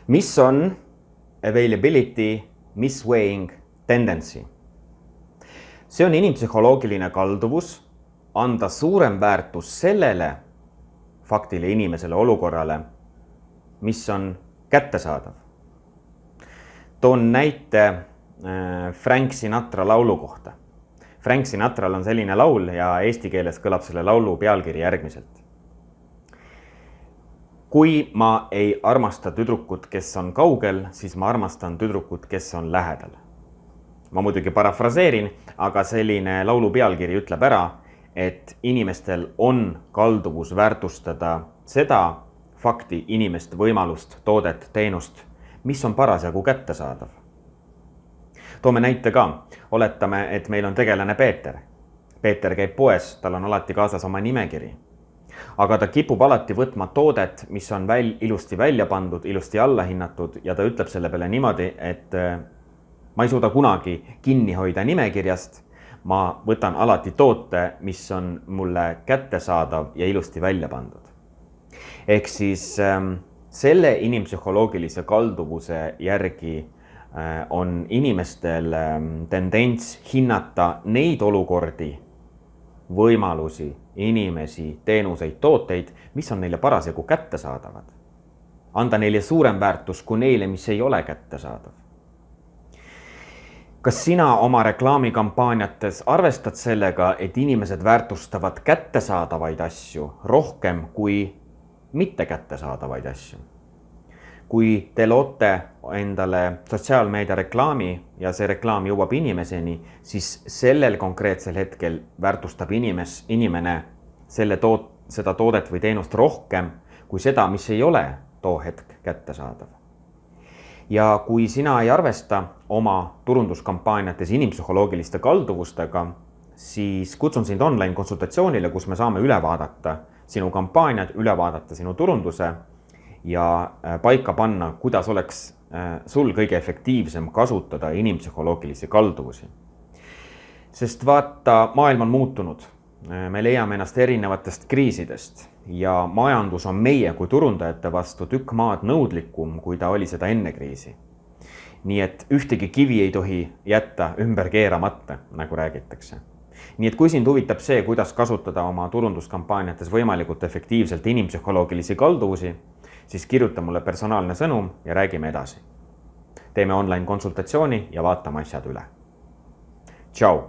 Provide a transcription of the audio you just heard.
Mis on availability misweighing tendency? See on inimpsühholoogiline kalduvus anda suurem väärtus sellele faktile, inimesele, olukorrale, mis on kättesaadav. Toon näite Frank Sinatra laulu kohta. Frank Sinatral on selline laul ja eesti keeles kõlab selle laulu pealkiri järgmiselt. Kui ma ei armasta tüdrukut, kes on kaugel, siis ma armastan tüdrukut, kes on lähedal. Ma muidugi parafraseerin, aga selline laulu pealkiri ütleb ära, et inimestel on kalduvus väärtustada seda fakti, inimest, võimalust, toodet, teenust, mis on parasjagu kättesaadav. Toome näite ka. Oletame, et meil on tegelane Peeter. Peeter käib poes, tal on alati kaasas oma nimekiri. Aga ta kipub alati võtma toodet, mis on ilusti välja pandud, ilusti alla hinnatud ja ta ütleb selle peale niimoodi, et ma ei suuda kunagi kinni hoida nimekirjast. Ma võtan alati toote, mis on mulle kättesaadav ja ilusti välja pandud. Ehk siis selle inimpsühholoogilise kalduvuse järgi on inimestel tendents hinnata neid olukordi, võimalusi, inimesi, teenuseid, tooteid, mis on neile parasjagu kättesaadavad. Anda neile suurem väärtus kui neile, mis ei ole kättesaadav. Kas sina oma reklaamikampaaniates arvestad sellega, et inimesed väärtustavad kättesaadavaid asju rohkem kui mitte kättesaadavaid asju? Kui te loote endale sotsiaalmeedia reklaami ja see reklaam jõuab inimeseni, siis sellel konkreetsel hetkel väärtustab inimene seda toodet või teenust rohkem kui seda, mis ei ole too hetk kättesaadav. Ja kui sina ei arvesta oma turunduskampaaniates inimpsühholoogiliste kalduvustega, siis kutsun sind online konsultatsioonile, kus me saame üle vaadata sinu kampaaniad, üle vaadata sinu turunduse ja paika panna, kuidas oleks sul kõige efektiivsem kasutada inimpsühholoogilisi kalduvusi. Sest vaata, maailm on muutunud. Me leiame ennast erinevatest kriisidest ja majandus on meie kui turundajate vastu tükk maad nõudlikum, kui ta oli seda enne kriisi. Nii et ühtegi kivi ei tohi jätta ümber keeramata, nagu räägitakse. Nii et kui sind huvitab see, kuidas kasutada oma turunduskampaaniates võimalikult efektiivselt inimpsühholoogilisi kalduvusi, siis kirjuta mulle personaalne sõnum ja räägime edasi. Teeme online konsultatsiooni ja vaatame asjad üle. Tšau!